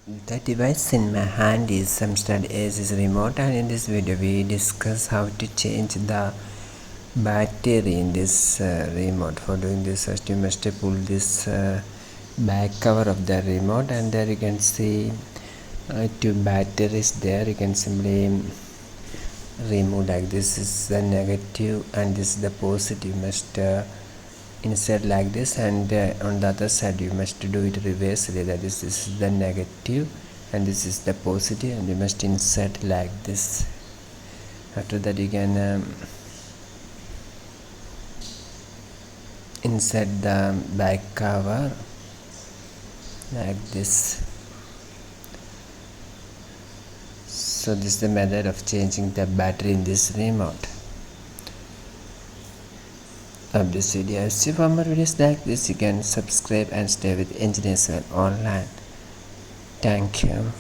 The device in my hand is Amstrad Aces remote, and in this video we discuss how to change the battery in this remote. For doing this, first you must pull this back cover of the remote, and there you can see two batteries there. You can simply remove, like this is the negative and this is the positive. You must insert like this, and on the other side you must do it reversely, that is, this is the negative and this is the positive, and you must insert like this. After that you can insert the back cover like this. So this is the method of changing the battery in this remote. Of this video. See, for more videos like this, you can subscribe and stay with Engineers Online. Thank you.